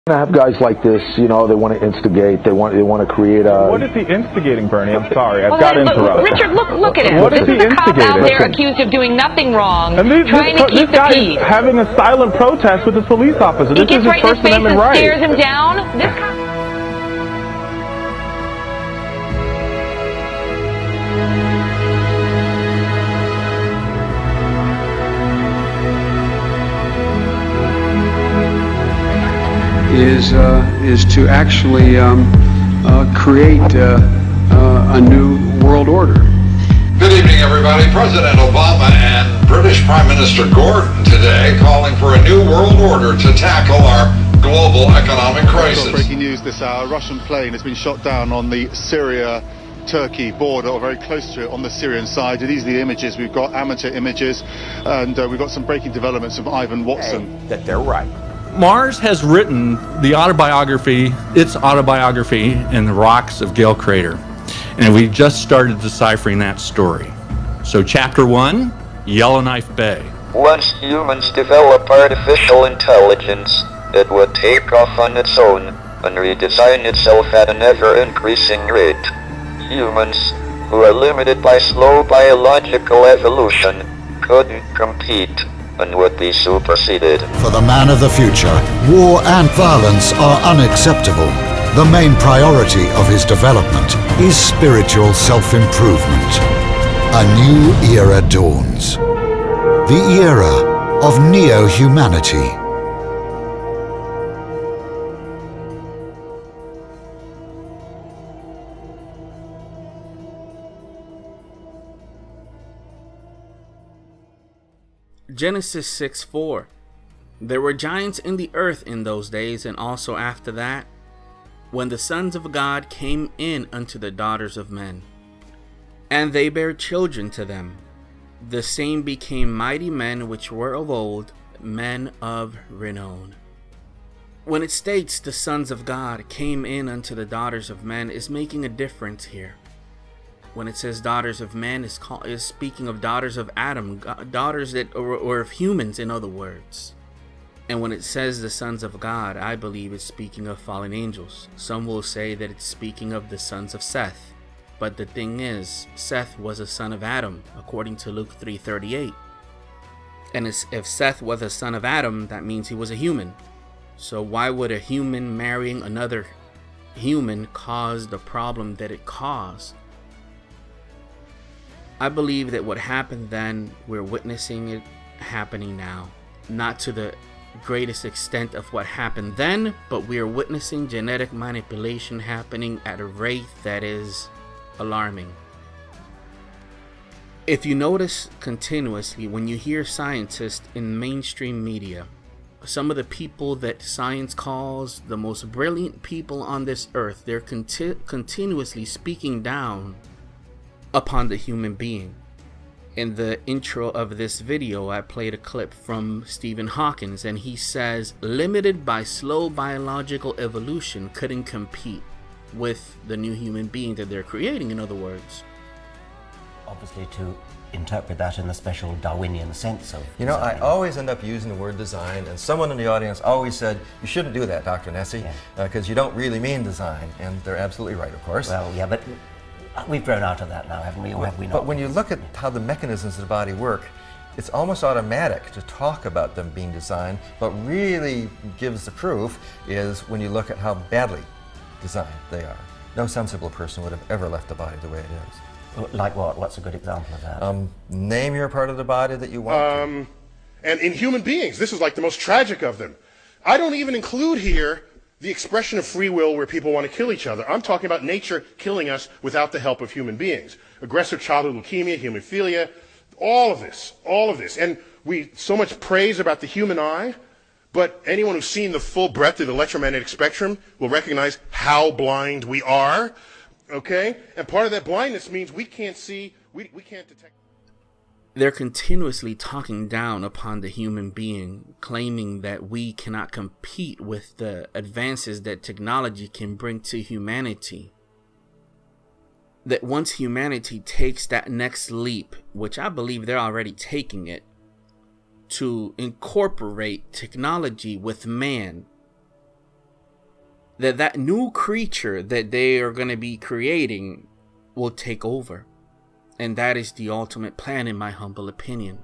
I have guys like this, you know, they want to instigate, they want to create a... What is he instigating, Bernie? I'm sorry, I've got to interrupt. Richard, look at him. What is This he is a cop out there instigating? accused of doing nothing wrong, And trying to keep this guy the peace. is having a silent protest with his police officer. He This gets is his right in First his face Amendment and right. stares him down. This cop... is to actually create a new world order. Good evening, everybody. President Obama and British Prime Minister Gordon today calling for a new world order to tackle our global economic crisis. Breaking news this hour, a Russian plane has been shot down on the Syria-Turkey border, or very close to it on the Syrian side. These are the images. We've got amateur images, and we've got some breaking developments from Ivan Watson. That they're right. Mars has written its autobiography in the rocks of Gale Crater. And we just started deciphering that story. So chapter 1, Yellowknife Bay. Once humans develop artificial intelligence, it would take off on its own and redesign itself at an ever-increasing rate. Humans, who are limited by slow biological evolution, couldn't compete and would be superseded. For the man of the future, war and violence are unacceptable. The main priority of his development is spiritual self-improvement. A new era dawns. The era of neo-humanity. Genesis 6:4. There were giants in the earth in those days, and also after that, when the sons of God came in unto the daughters of men, and they bare children to them. The same became mighty men which were of old, men of renown. When it states the sons of God came in unto the daughters of men, is making a difference here. When it says daughters of men, is speaking of daughters of Adam, daughters that or of humans, in other words. And when it says the sons of God, I believe it's speaking of fallen angels. Some will say that it's speaking of the sons of Seth. But the thing is, Seth was a son of Adam, according to Luke 3:38. And if Seth was a son of Adam, that means he was a human. So why would a human marrying another human cause the problem that it caused? I believe that what happened then, we're witnessing it happening now. Not to the greatest extent of what happened then, but we are witnessing genetic manipulation happening at a rate that is alarming. If you notice continuously when you hear scientists in mainstream media, some of the people that science calls the most brilliant people on this earth, they're continuously speaking down upon the human being. In the intro of this video, I played a clip from Stephen Hawking, and he says, limited by slow biological evolution, couldn't compete with the new human being that they're creating, in other words. Obviously to interpret that in the special Darwinian sense of You know, design. I always end up using the word design, and someone in the audience always said, you shouldn't do that, Dr. Nessie, because you don't really mean design, and they're absolutely right, of course. Well, yeah, but we've grown out of that now, haven't we, or have we not? But when you look at how the mechanisms of the body work, it's almost automatic to talk about them being designed. What really gives the proof is when you look at how badly designed they are. No sensible person would have ever left the body the way it is. Like what? What's a good example of that? Name your part of the body that you want to. And in human beings, this is like the most tragic of them. I don't even include here the expression of free will where people want to kill each other. I'm talking about nature killing us without the help of human beings. Aggressive childhood leukemia, hemophilia, all of this. And we so much praise about the human eye, but anyone who's seen the full breadth of the electromagnetic spectrum will recognize how blind we are, okay? And part of that blindness means we can't see, we can't detect. They're continuously talking down upon the human being, claiming that we cannot compete with the advances that technology can bring to humanity. That once humanity takes that next leap, which I believe they're already taking it, to incorporate technology with man, that new creature that they are going to be creating will take over. And that is the ultimate plan, in my humble opinion.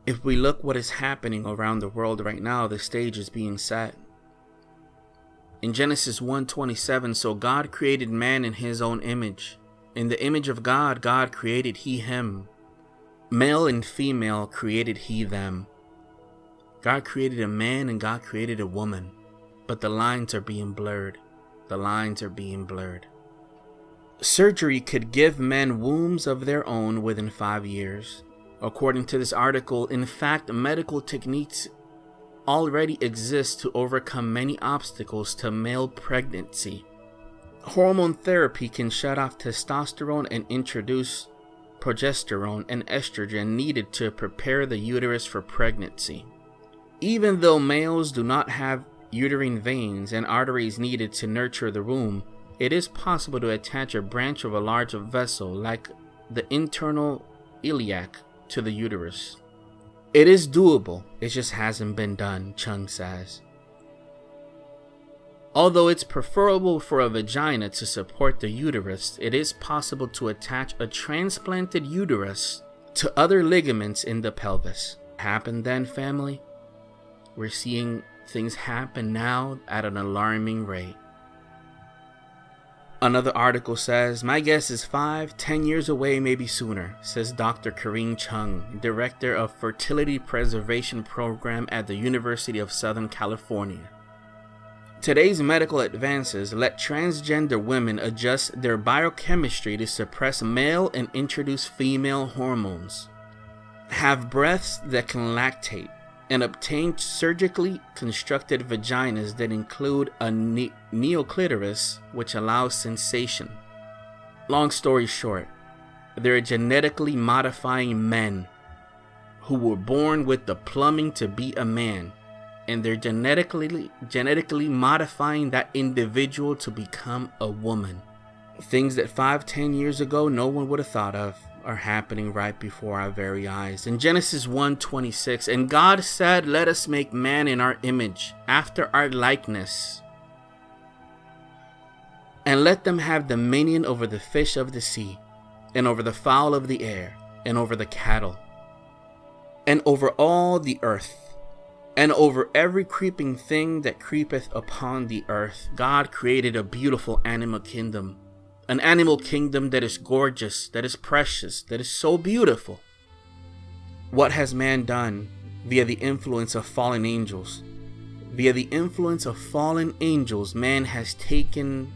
If we look what is happening around the world right now, the stage is being set. In Genesis 1:27, so God created man in his own image. In the image of God, God created he him. Male and female created he them. God created a man and God created a woman. But the lines are being blurred. The lines are being blurred. Surgery could give men wombs of their own within 5 years. According to this article, in fact, medical techniques already exist to overcome many obstacles to male pregnancy. Hormone therapy can shut off testosterone and introduce progesterone and estrogen needed to prepare the uterus for pregnancy. Even though males do not have uterine veins and arteries needed to nurture the womb, it is possible to attach a branch of a large vessel like the internal iliac to the uterus. It is doable, it just hasn't been done, Chung says. Although it's preferable for a vagina to support the uterus, it is possible to attach a transplanted uterus to other ligaments in the pelvis. Happened then, family? We're seeing things happen now at an alarming rate. Another article says, my guess is 5-10 years away, maybe sooner, says Dr. Karine Chung, Director of Fertility Preservation Program at the University of Southern California. Today's medical advances let transgender women adjust their biochemistry to suppress male and introduce female hormones, have breasts that can lactate, and obtain surgically constructed vaginas that include a neoclitoris, which allows sensation. Long story short, they're genetically modifying men who were born with the plumbing to be a man, and they're genetically modifying that individual to become a woman. Things that 5-10 years ago no one would have thought of are happening right before our very eyes. In Genesis 1:26, and God said, let us make man in our image, after our likeness, and let them have dominion over the fish of the sea, and over the fowl of the air, and over the cattle, and over all the earth, and over every creeping thing that creepeth upon the earth. God created a beautiful animal kingdom. An animal kingdom that is gorgeous, that is precious, that is so beautiful. What has man done via the influence of fallen angels? Via the influence of fallen angels, man has taken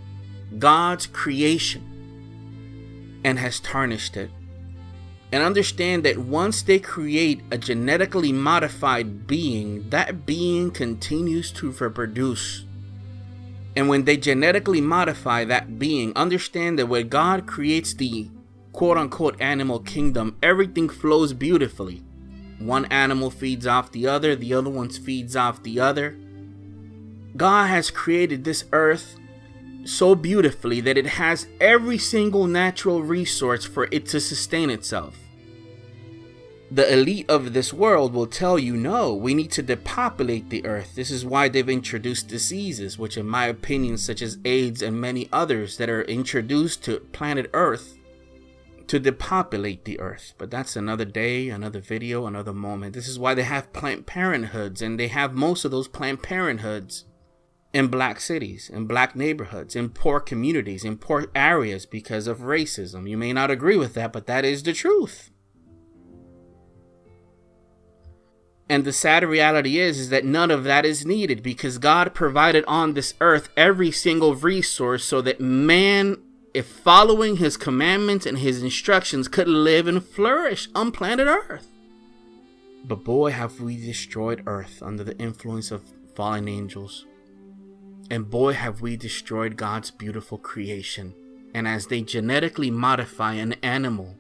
God's creation and has tarnished it. And understand that once they create a genetically modified being, that being continues to reproduce. And when they genetically modify that being, understand that when God creates the quote-unquote animal kingdom, everything flows beautifully. One animal feeds off the other one feeds off the other. God has created this earth so beautifully that it has every single natural resource for it to sustain itself. The elite of this world will tell you, no, we need to depopulate the earth. This is why they've introduced diseases, which in my opinion, such as AIDS and many others that are introduced to planet Earth to depopulate the earth. But that's another day, another video, another moment. This is why they have Planned Parenthoods, and they have most of those Planned Parenthoods in black cities, in black neighborhoods, in poor communities, in poor areas because of racism. You may not agree with that, but that is the truth. And the sad reality is that none of that is needed, because God provided on this earth every single resource so that man, if following his commandments and his instructions, could live and flourish on planet Earth. But boy, have we destroyed Earth under the influence of fallen angels. And boy, have we destroyed God's beautiful creation. And as they genetically modify an animal,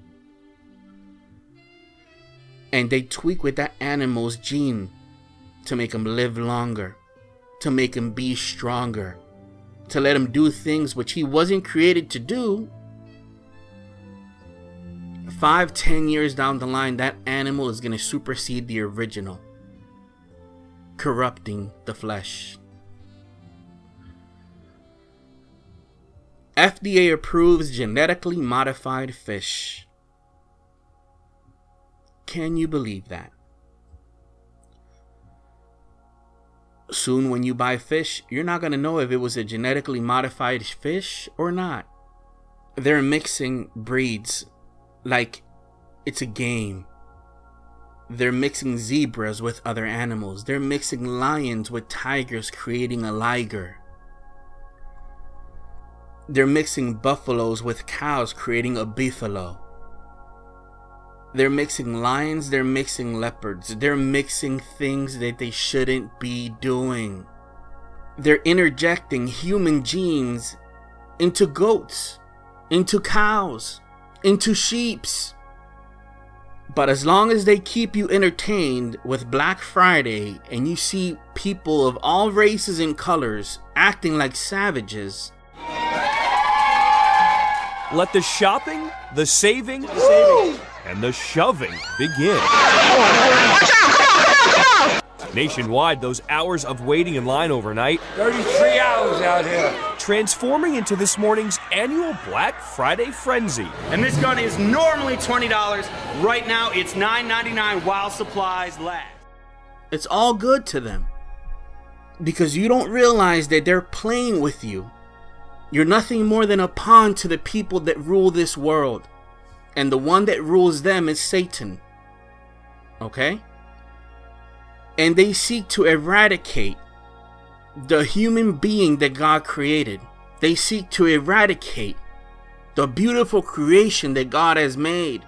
and they tweak with that animal's gene to make him live longer, to make him be stronger, to let him do things which he wasn't created to do. 5-10 years down the line, that animal is going to supersede the original, corrupting the flesh. FDA approves genetically modified fish. Can you believe that? Soon when you buy fish, you're not going to know if it was a genetically modified fish or not. They're mixing breeds like it's a game. They're mixing zebras with other animals. They're mixing lions with tigers, creating a liger. They're mixing buffaloes with cows, creating a beefalo. They're mixing lions, they're mixing leopards. They're mixing things that they shouldn't be doing. They're interjecting human genes into goats, into cows, into sheeps. But as long as they keep you entertained with Black Friday and you see people of all races and colors acting like savages, let the shopping, the saving, and the shoving begin. Nationwide, those hours of waiting in line overnight, 33 hours out here, transforming into this morning's annual Black Friday frenzy. And this gun is normally $20. Right now, it's $9.99 while supplies last. it's all good to them. Because you don't realize that they're playing with you. You're nothing more than a pawn to the people that rule this world. And the one that rules them is Satan. Okay? And they seek to eradicate the human being that God created. They seek to eradicate the beautiful creation that God has made.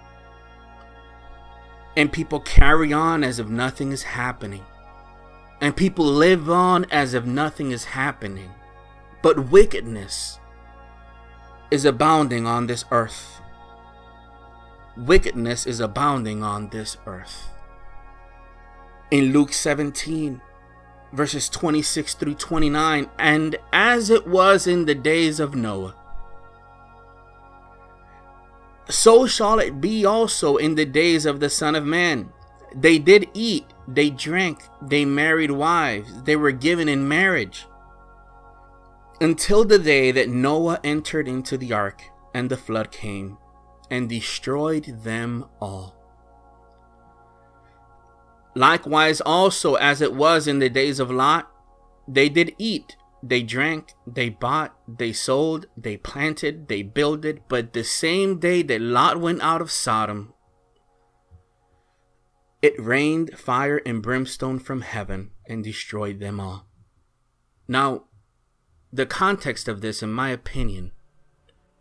And people carry on as if nothing is happening. And people live on as if nothing is happening. But wickedness is abounding on this earth. Wickedness is abounding on this earth. In Luke 17, verses 26 through 29, and as it was in the days of Noah, so shall it be also in the days of the Son of Man. They did eat, they drank, they married wives, they were given in marriage, until the day that Noah entered into the ark, and the flood came, and destroyed them all. Likewise also as it was in the days of Lot, they did eat, they drank, they bought, they sold, they planted, they builded, but the same day that Lot went out of Sodom, it rained fire and brimstone from heaven and destroyed them all. Now, the context of this, in my opinion,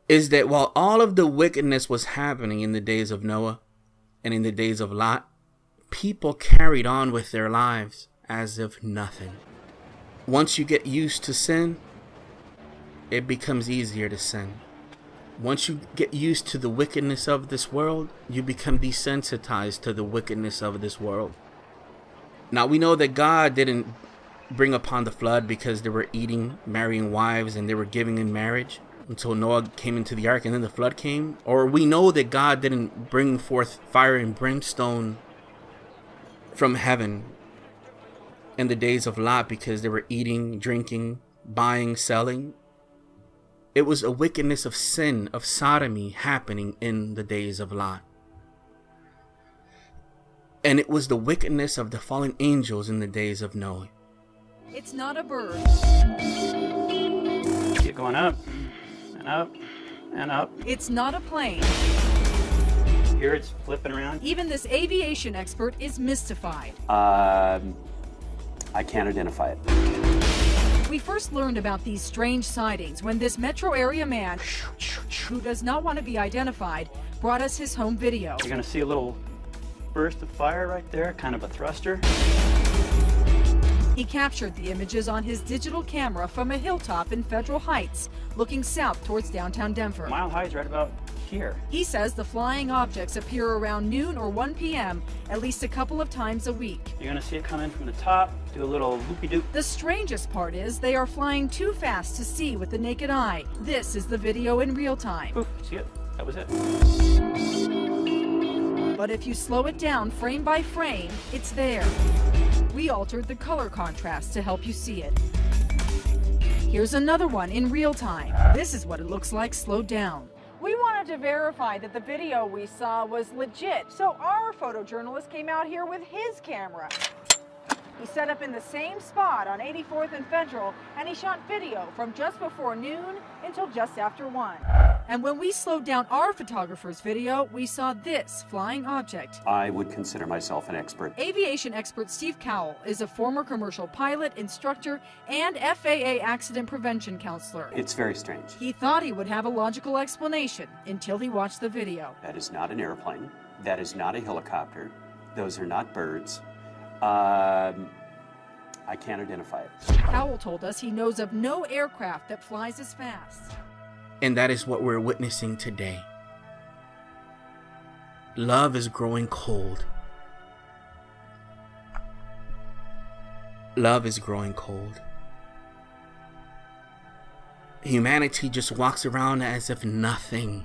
is that while all of the wickedness was happening in the days of Noah and in the days of Lot, people carried on with their lives as if nothing. Once you get used to sin, it becomes easier to sin. Once you get used to the wickedness of this world, you become desensitized to the wickedness of this world. Now, we know that God didn't bring upon the flood because they were eating, marrying wives, and they were giving in marriage until Noah came into the ark and then the flood came. Or we know that God didn't bring forth fire and brimstone from heaven in the days of Lot because they were eating, drinking, buying, selling. It was a wickedness of sin, of sodomy happening in the days of Lot. And it was the wickedness of the fallen angels in the days of Noah. It's not a bird. Keep going up and up and up. It's not a plane. Here it's flipping around. Even this aviation expert is mystified. I can't identify it. We first learned about these strange sightings when this metro area man, who does not want to be identified, brought us his home video. You're gonna see a little burst of fire right there, kind of a thruster. He captured the images on his digital camera from a hilltop in Federal Heights, looking south towards downtown Denver. Mile High is right about here. He says the flying objects appear around noon or 1 p.m. at least a couple of times a week. You're gonna see it come in from the top, do a little loopy-doop. The strangest part is they are flying too fast to see with the naked eye. This is the video in real time. Oof, see it? That was it. But if you slow it down frame by frame, it's there. We altered the color contrast to help you see it. Here's another one in real time. This is what it looks like slowed down. We wanted to verify that the video we saw was legit, so our photojournalist came out here with his camera. He set up in the same spot on 84th and Federal, and he shot video from just before noon until just after 1. And when we slowed down our photographer's video, we saw this flying object. I would consider myself an expert. Aviation expert Steve Cowell is a former commercial pilot, instructor, and FAA accident prevention counselor. It's very strange. He thought he would have a logical explanation until he watched the video. That is not an airplane. That is not a helicopter. Those are not birds. I can't identify it. Cowell told us he knows of no aircraft that flies as fast. And that is what we're witnessing today. Love is growing cold. Love is growing cold. Humanity just walks around as if nothing,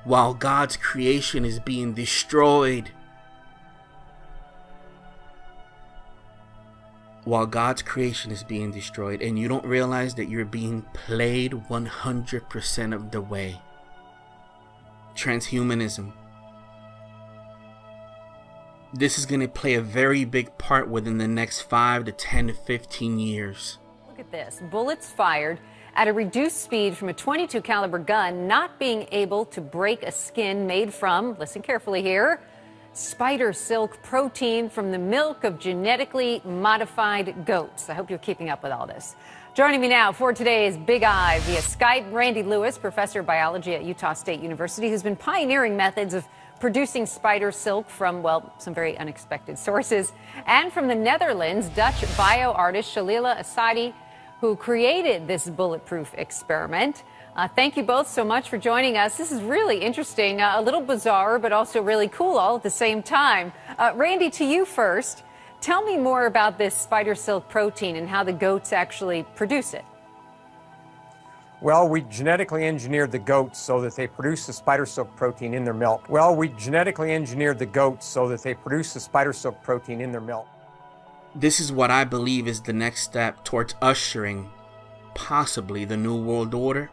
while God's creation is being destroyed. While God's creation is being destroyed, and you don't realize that you're being played 100% of the way. Transhumanism. This is going to play a very big part within the next 5 to 10 to 15 years. Look at this. Bullets fired at a reduced speed from a .22 caliber gun not being able to break a skin made from, listen carefully here, spider silk protein from the milk of genetically modified goats. I hope you're keeping up with all this. Joining me now for today's Big Eye via Skype, Randy Lewis, professor of biology at Utah State University, who's been pioneering methods of producing spider silk from, well, some very unexpected sources. And from the Netherlands, Dutch bio-artist Shalila Asadi, who created this bulletproof experiment. Thank you both so much for joining us. This is really interesting, a little bizarre, but also really cool all at the same time. Randy, to you first. Tell me more about this spider silk protein and how the goats actually produce it. Well, we genetically engineered the goats so that they produce the spider silk protein in their milk. This is what I believe is the next step towards ushering possibly the New World Order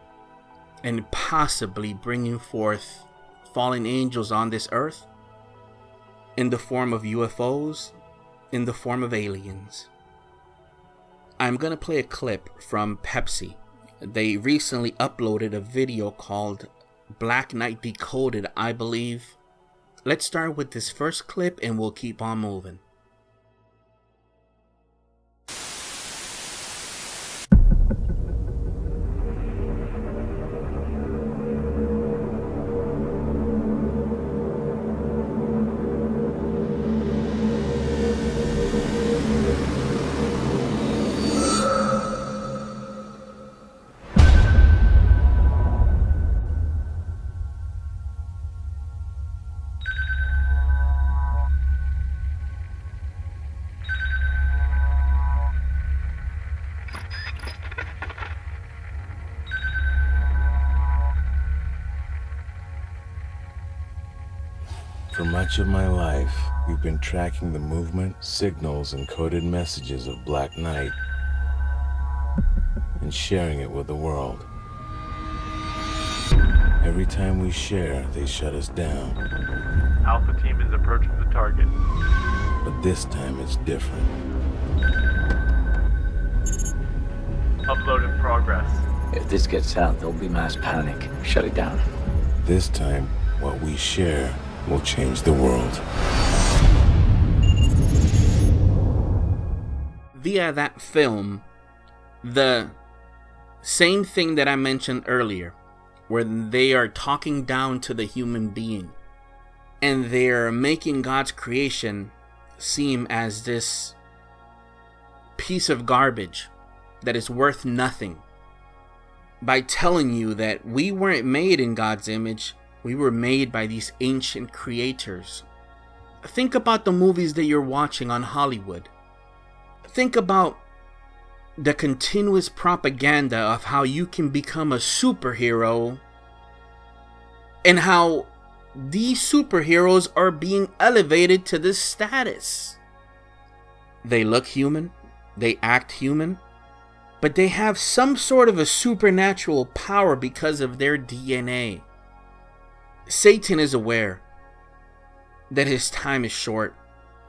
and possibly bringing forth fallen angels on this earth in the form of UFOs, in the form of aliens. I'm going to play a clip from Pepsi. They recently uploaded a video called Black Knight Decoded, I believe. Let's start with this first clip and we'll keep on moving. For much of my life, we've been tracking the movement, signals, and coded messages of Black Knight and sharing it with the world. Every time we share, they shut us down. Alpha team is approaching the target. But this time it's different. Upload in progress. If this gets out, there'll be mass panic. Shut it down. This time, what we share will change the world. Via that film, the same thing that I mentioned earlier, where they are talking down to the human being and they're making God's creation seem as this piece of garbage that is worth nothing by telling you that we weren't made in God's image. We were made by these ancient creators. Think about the movies that you're watching on Hollywood. Think about the continuous propaganda of how you can become a superhero and how these superheroes are being elevated to this status. They look human, they act human, but they have some sort of a supernatural power because of their DNA. Satan is aware that his time is short.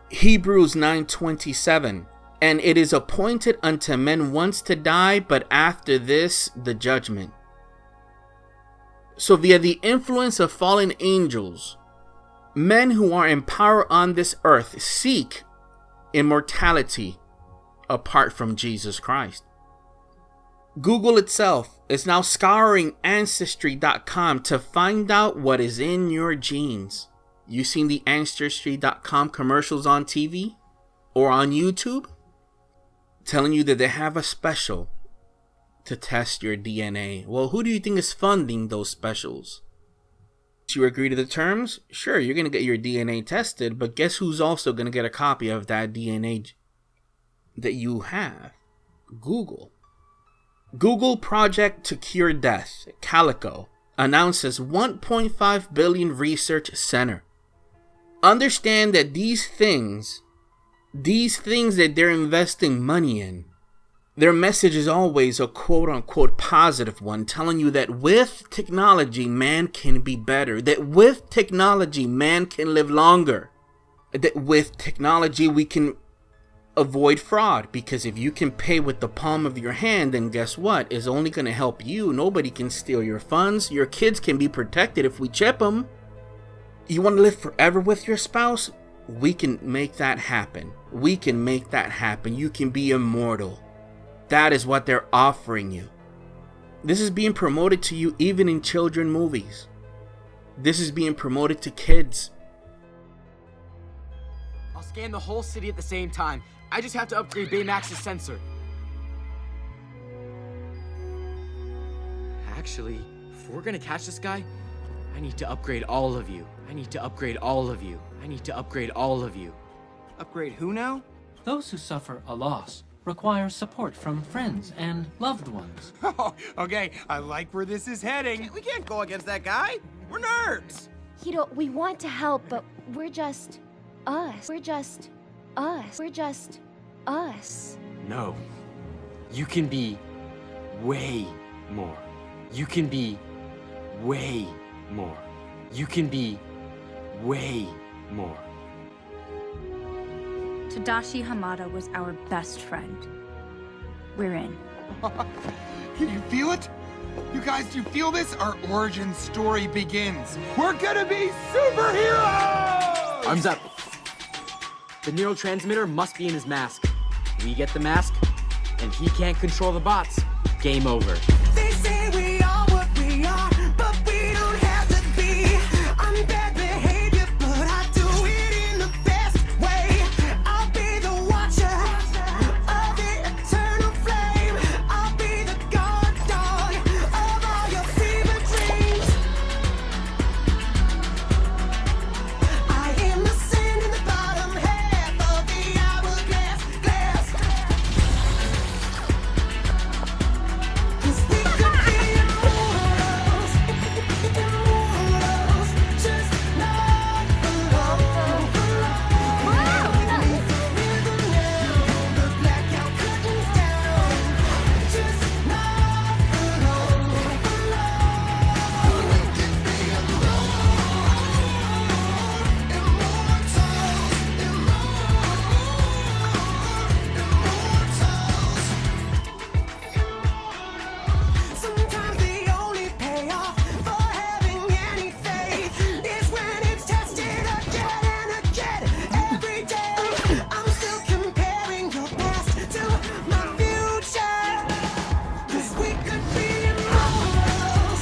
Hebrews 9:27, and it is appointed unto men once to die, but after this the judgment. So via the influence of fallen angels, men who are in power on this earth seek immortality apart from Jesus Christ. Google itself is now scouring Ancestry.com to find out what is in your genes. You seen the Ancestry.com commercials on TV or on YouTube telling you that they have a special to test your DNA. Well, who do you think is funding those specials? You agree to the terms? Sure, you're going to get your DNA tested, but guess who's also going to get a copy of that DNA that you have? Google. Google Project to Cure Death, Calico, announces 1.5 billion research center. Understand that these things that they're investing money in, their message is always a quote-unquote positive one, telling you that with technology, man can be better. That with technology, man can live longer. That with technology, we can avoid fraud. Because if you can pay with the palm of your hand, then guess what? It's only going to help you. Nobody can steal your funds. Your kids can be protected if we chip them. You want to live forever with your spouse? We can make that happen. We can make that happen. You can be immortal. That is what they're offering you. This is being promoted to you even in children movies. This is being promoted to kids. I'll scan the whole city at the same time. I just have to upgrade Baymax's sensor. Actually, if we're gonna catch this guy, I need to upgrade all of you. I need to upgrade all of you. I need to upgrade all of you. Upgrade who now? Those who suffer a loss require support from friends and loved ones. Oh, okay, I like where this is heading. We can't go against that guy. We're nerds. Hiro, we want to help, but we're just us. We're just us. We're just us. No. You can be way more. You can be way more. You can be way more. Tadashi Hamada was our best friend. We're in. Can you feel it? You guys, do you feel this? Our origin story begins. We're gonna be superheroes! Arms up. The neurotransmitter must be in his mask. We get the mask, and he can't control the bots. Game over. They say we are what we are, but we don't have to be. I'm bad behavior, but I do it in the best way. I'll be the watcher of the eternal flame. I'll be the guard dog of all your fever dreams. I am the sand in the bottom half of the hourglass glass. 'Cause we could be immortals, immortals, just not alone. The blackout curtains down, just not alone. We could be Sometimes the only payoff for having any faith is when it's tested again and again every day. I'm still comparing your past to my future. 'Cause we could be immortals,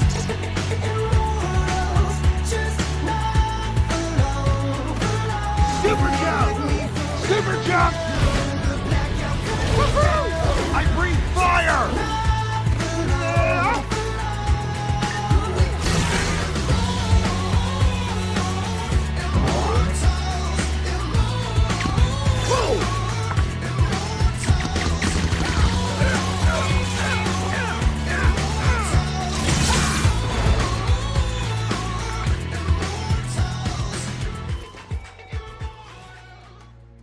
immortals, just not alone. Super jump! Super jump! Woohoo! I breathe fire!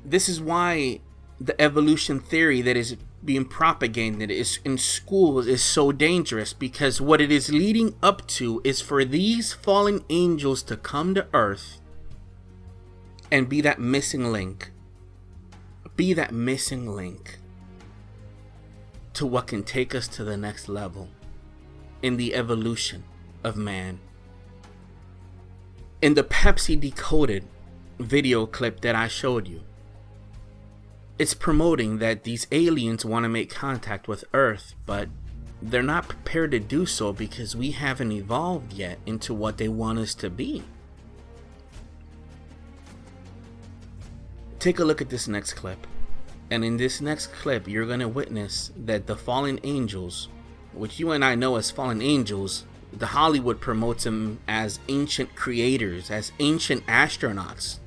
This is why the evolution theory that is being propagated in schools is so dangerous, because what it is leading up to is for these fallen angels to come to earth and be that missing link. Be that missing link to what can take us to the next level in the evolution of man. In the Pepsi Decoded video clip that I showed you, it's promoting that these aliens want to make contact with Earth, but they're not prepared to do so because we haven't evolved yet into what they want us to be. Take a look at this next clip. And in this next clip, you're going to witness that the fallen angels, which you and I know as fallen angels, the Hollywood promotes them as ancient creators, as ancient astronauts,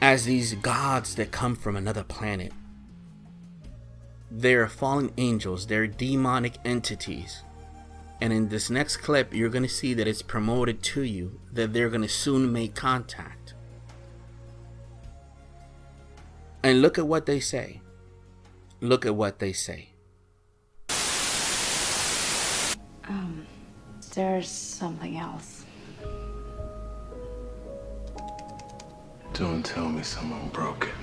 as these gods that come from another planet. They're fallen angels, they're demonic entities. And in this next clip, you're going to see that it's promoted to you that they're going to soon make contact. And look at what they say. Look at what they say. There's something else. Don't tell me someone broke it.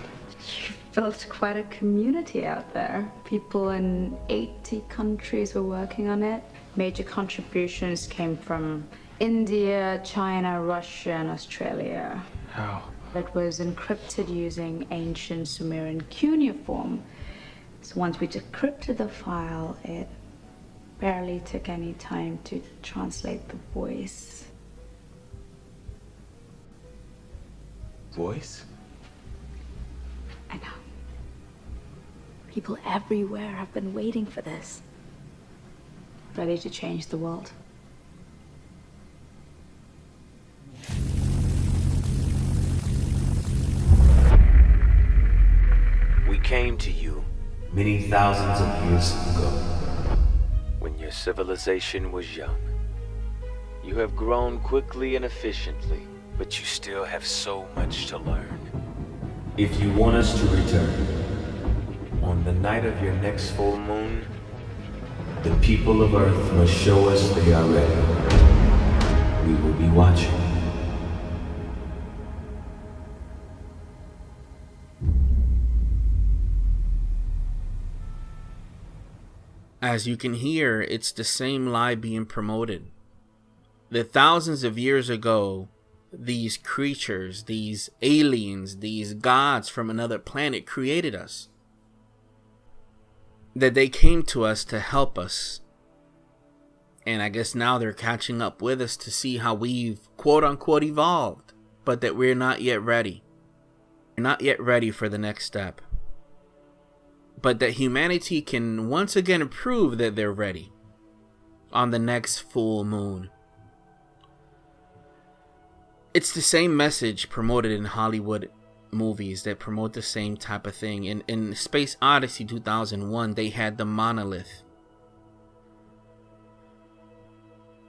You built quite a community out there. People in 80 countries were working on it. Major contributions came from India, China, Russia, and Australia. How? It was encrypted using ancient Sumerian cuneiform. So once we decrypted the file, it barely took any time to translate the voice. Voice? I know. People everywhere have been waiting for this. Ready to change the world. We came to you many thousands of years ago, when your civilization was young. You have grown quickly and efficiently, but you still have so much to learn. If you want us to return, on the night of your next full moon, the people of Earth must show us they are ready. We will be watching. As you can hear, it's the same lie being promoted. That thousands of years ago, these creatures, these aliens, these gods from another planet created us. That they came to us to help us. And I guess now they're catching up with us to see how we've quote-unquote evolved. But that we're not yet ready. We're not yet ready for the next step. But that humanity can once again prove that they're ready on the next full moon. It's the same message promoted in Hollywood movies that promote the same type of thing. In Space Odyssey 2001, they had the Monolith.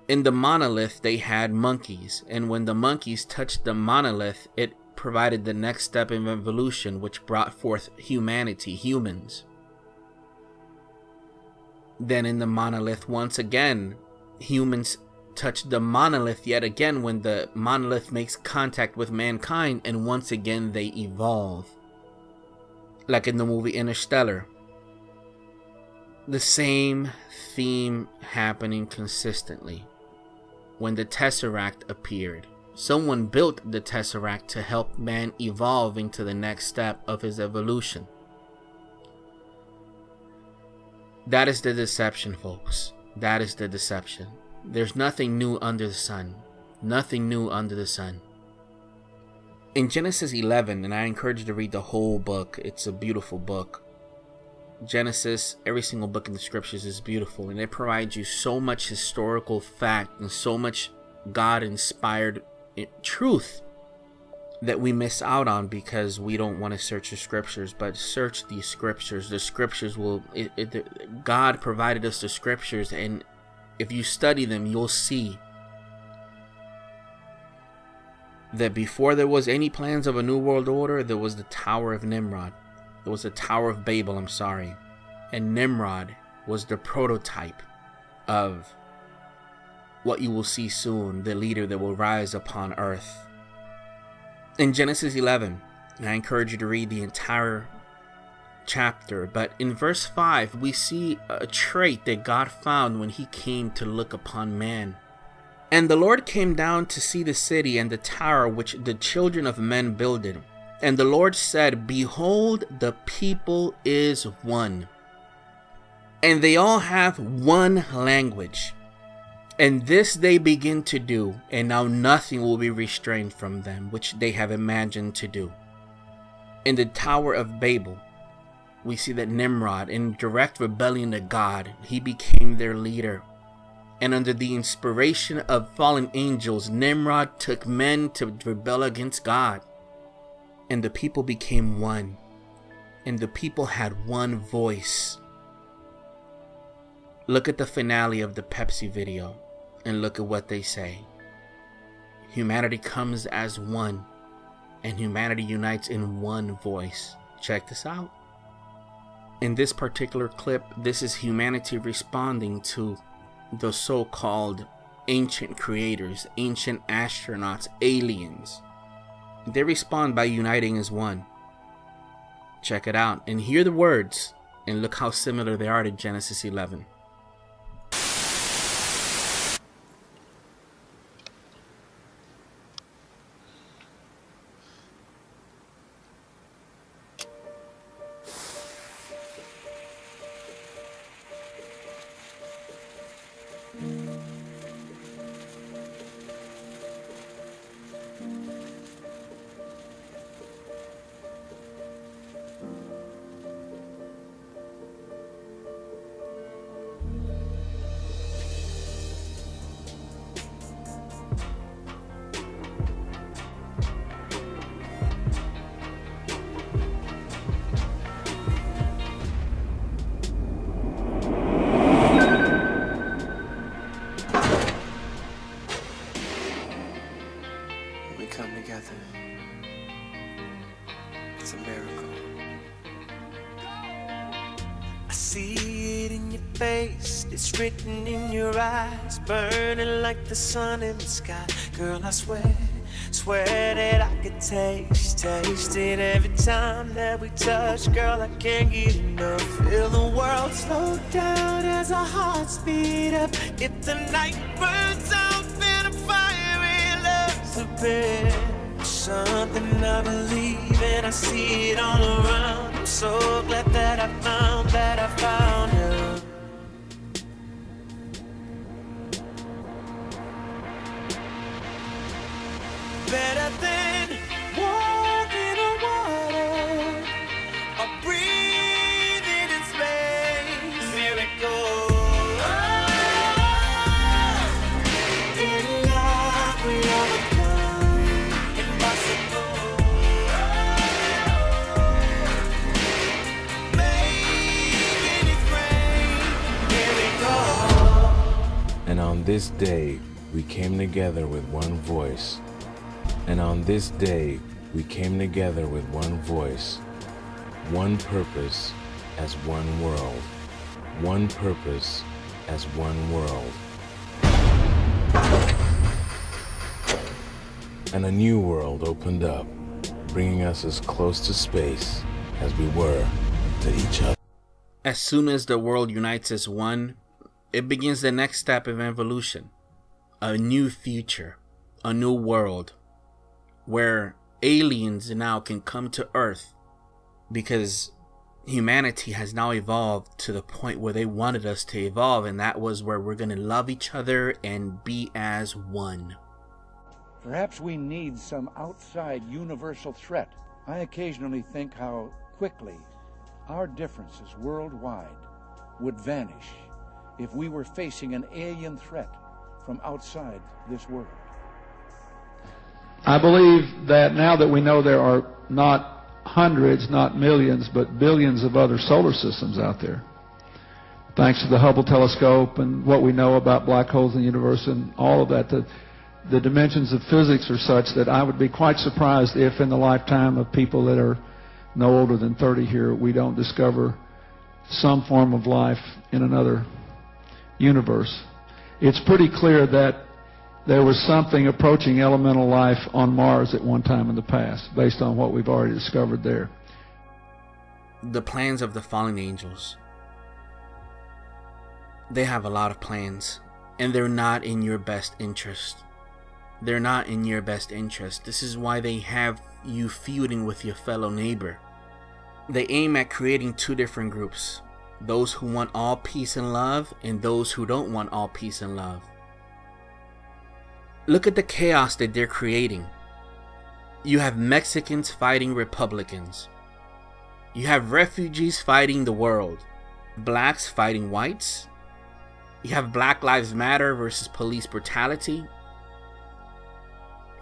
In the Monolith, they had monkeys. And when the monkeys touched the Monolith, it provided the next step in evolution, which brought forth humanity, humans. Then in the Monolith, once again, humans touch the Monolith yet again when the Monolith makes contact with mankind, and once again they evolve. Like in the movie Interstellar. The same theme happening consistently. When the Tesseract appeared, someone built the Tesseract to help man evolve into the next step of his evolution. That is the deception, folks. That is the deception. There's nothing new under the sun. Nothing new under the sun. In Genesis 11, and I encourage you to read the whole book. It's a beautiful book. Genesis, every single book in the scriptures is beautiful, and it provides you so much historical fact and so much God-inspired truth that we miss out on because we don't want to search the scriptures. But search the scriptures. The scriptures will... God provided us the scriptures, and if you study them, you'll see that before there was any plans of a new world order, there was the Tower of Nimrod. It was the Tower of Babel, I'm sorry. And Nimrod was the prototype of what you will see soon, the leader that will rise upon earth. In Genesis 11, and I encourage you to read the entire chapter, but in verse 5, we see a trait that God found when he came to look upon man. And the Lord came down to see the city and the tower which the children of men builded. And the Lord said, Behold, the people is one, and they all have one language. And this they begin to do, and now nothing will be restrained from them, which they have imagined to do. In the Tower of Babel, we see that Nimrod, in direct rebellion to God, he became their leader. And under the inspiration of fallen angels, Nimrod took men to rebel against God. And the people became one. And the people had one voice. Look at the finale of the Pepsi video and look at what they say. Humanity comes as one, and humanity unites in one voice. Check this out. In this particular clip, this is humanity responding to the so-called ancient creators, ancient astronauts, aliens. They respond by uniting as one. Check it out and hear the words and look how similar they are to Genesis 11. It's a miracle. I see it in your face, it's written in your eyes, burning like the sun in the sky. Girl, I swear that I could taste it every time that we touch. Girl, I can't get enough. Feel the world slow down as our hearts speed up. If the night burns out, then a fire in love's a bit. Something I believe and I see it all around. I'm so glad that I found you. Better than walking on water or breathing in space. Miracle. In love we overcome impossible. Making it rain. Miracle. And on this day we came together with one voice. And on this day, we came together with one voice, one purpose as one world, one purpose as one world. And a new world opened up, bringing us as close to space as we were to each other. As soon as the world unites as one, it begins the next step of evolution. A new future, a new world, where aliens now can come to Earth because humanity has now evolved to the point where they wanted us to evolve, and that was where we're going to love each other and be as one. Perhaps we need some outside universal threat. I occasionally think how quickly our differences worldwide would vanish if we were facing an alien threat from outside this world. I believe that now that we know there are not hundreds, not millions, but billions of other solar systems out there, thanks to the Hubble telescope and what we know about black holes in the universe and all of that, the dimensions of physics are such that I would be quite surprised if in the lifetime of people that are no older than 30 here, we don't discover some form of life in another universe. It's pretty clear that there was something approaching elemental life on Mars at one time in the past, based on what we've already discovered there. The plans of the fallen angels. They have a lot of plans, and they're not in your best interest. They're not in your best interest. This is why they have you feuding with your fellow neighbor. They aim at creating two different groups. Those who want all peace and love, and those who don't want all peace and love. Look at the chaos that they're creating. You have Mexicans fighting Republicans. You have refugees fighting the world. Blacks fighting whites. You have Black Lives Matter versus police brutality.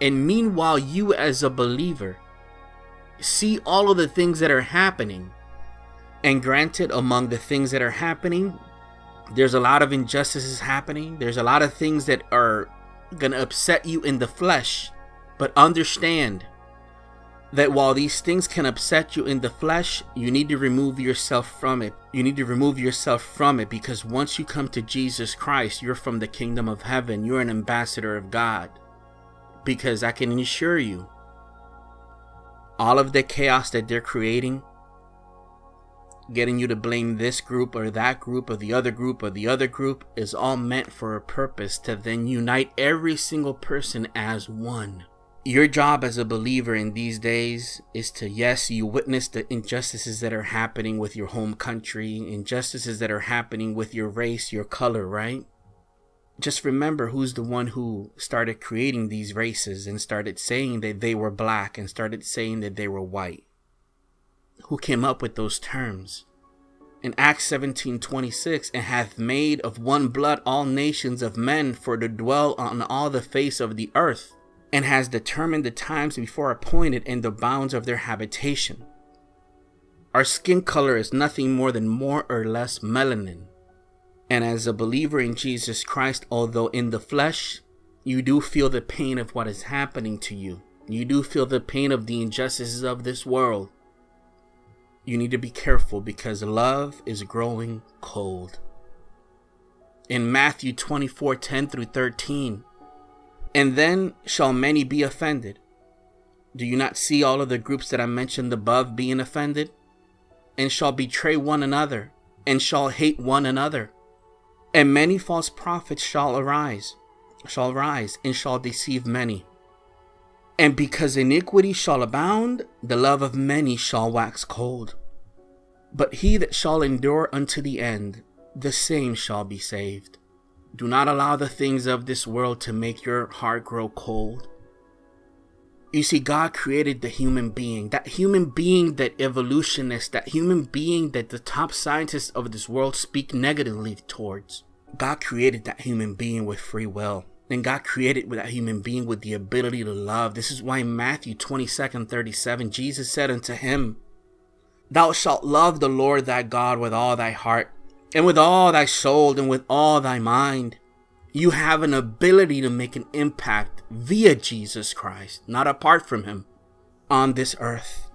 And meanwhile, you as a believer see all of the things that are happening. And granted, among the things that are happening, there's a lot of injustices happening. There's a lot of things that are going to upset you in the flesh. But understand that while these things can upset you in the flesh, you need to remove yourself from it. You need to remove yourself from it, because once you come to Jesus Christ, you're from the kingdom of heaven. You're an ambassador of God. Because I can assure you, all of the chaos that they're creating, getting you to blame this group or that group or the other group or the other group, is all meant for a purpose to then unite every single person as one. Your job as a believer in these days is to, yes, you witness the injustices that are happening with your home country, injustices that are happening with your race, your color, right? Just remember who's the one who started creating these races and started saying that they were black and started saying that they were white. Who came up with those terms? In Acts 17:26, and hath made of one blood all nations of men for to dwell on all the face of the earth, and has determined the times before appointed and the bounds of their habitation. Our skin color is nothing more than more or less melanin. And as a believer in Jesus Christ, although in the flesh, you do feel the pain of what is happening to you. You do feel the pain of the injustices of this world. You need to be careful, because love is growing cold. In Matthew 24:10-13, and then shall many be offended. Do you not see all of the groups that I mentioned above being offended? And shall betray one another, and shall hate one another. And many false prophets shall arise, and shall deceive many. And because iniquity shall abound, the love of many shall wax cold. But he that shall endure unto the end, the same shall be saved. Do not allow the things of this world to make your heart grow cold. You see, God created the human being, that evolutionists, that human being that the top scientists of this world speak negatively towards. God created that human being with free will. And God created that human being with the ability to love. This is why in Matthew 22:37, Jesus said unto him, Thou shalt love the Lord thy God with all thy heart, and with all thy soul, and with all thy mind. You have an ability to make an impact via Jesus Christ, not apart from him, on this earth.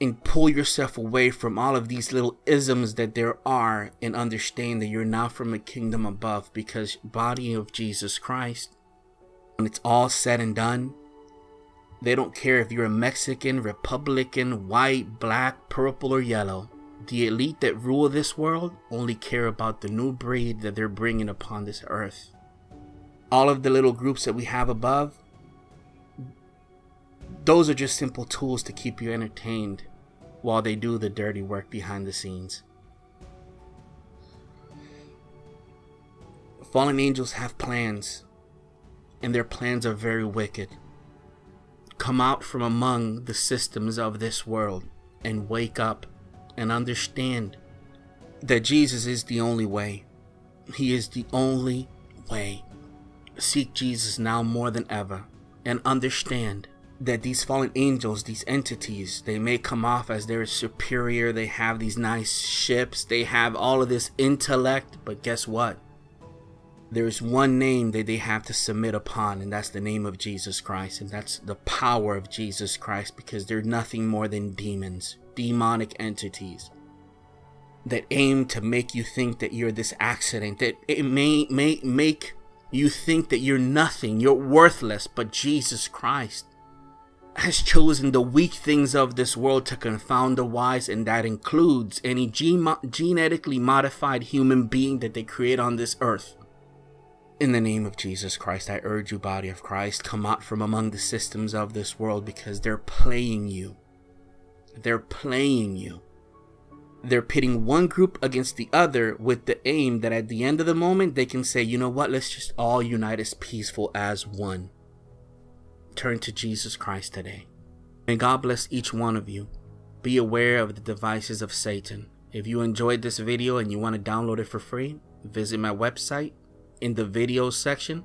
And pull yourself away from all of these little isms that there are, and understand that you're now from a kingdom above, because body of Jesus Christ, when it's all said and done, they don't care if you're a Mexican, Republican, white, black, purple, or yellow. The elite that rule this world only care about the new breed that they're bringing upon this earth. All of the little groups that we have above, those are just simple tools to keep you entertained while they do the dirty work behind the scenes. Fallen angels have plans, and their plans are very wicked. Come out from among the systems of this world and wake up and understand that Jesus is the only way. He is the only way. Seek Jesus now more than ever, and understand that these fallen angels, these entities, they may come off as they're superior. They have these nice ships. They have all of this intellect. But guess what? There's one name that they have to submit upon, and that's the name of Jesus Christ. And that's the power of Jesus Christ, because they're nothing more than demons, demonic entities that aim to make you think that you're this accident, that it may make you think that you're nothing, you're worthless. But Jesus Christ has chosen the weak things of this world to confound the wise, and that includes any genetically modified human being that they create on this earth. In the name of Jesus Christ, I urge you, body of Christ, come out from among the systems of this world, because they're playing you. They're playing you. They're pitting one group against the other with the aim that at the end of the moment, they can say, you know what, let's just all unite as peaceful as one. Turn to Jesus Christ today. May God bless each one of you. Be aware of the devices of Satan. If you enjoyed this video and you want to download it for free, visit my website. In the videos section,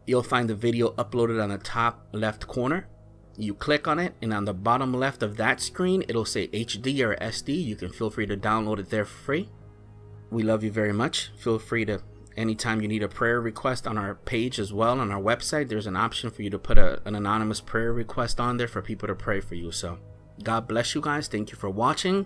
you'll find the video uploaded on the top left corner. You click on it, and on the bottom left of that screen, it'll say HD or SD. You can feel free to download it there for free. We love you very much. Feel free to, anytime you need a prayer request on our page as well, on our website, there's an option for you to put an anonymous prayer request on there for people to pray for you. So God bless you guys. Thank you for watching.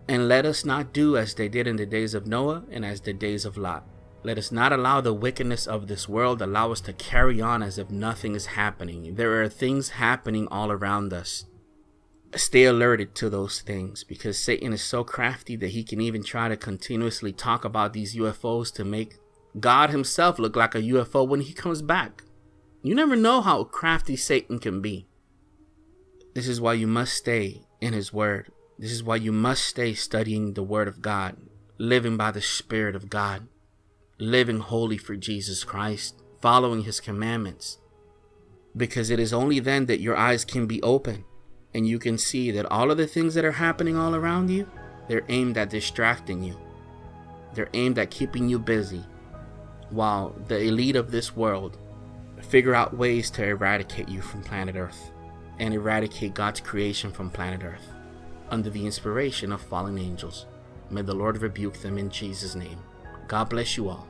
And let us not do as they did in the days of Noah and as the days of Lot. Let us not allow the wickedness of this world allow us to carry on as if nothing is happening. There are things happening all around us. Stay alerted to those things, because Satan is so crafty that he can even try to continuously talk about these UFOs to make God himself look like a UFO when he comes back. You never know how crafty Satan can be. This is why you must stay in his word. This is why you must stay studying the word of God, living by the Spirit of God, living holy for Jesus Christ, following his commandments. Because it is only then that your eyes can be open and you can see that all of the things that are happening all around you, they're aimed at distracting you. They're aimed at keeping you busy, while the elite of this world figure out ways to eradicate you from planet Earth and eradicate God's creation from planet Earth under the inspiration of fallen angels. May the Lord rebuke them in Jesus' name. God bless you all.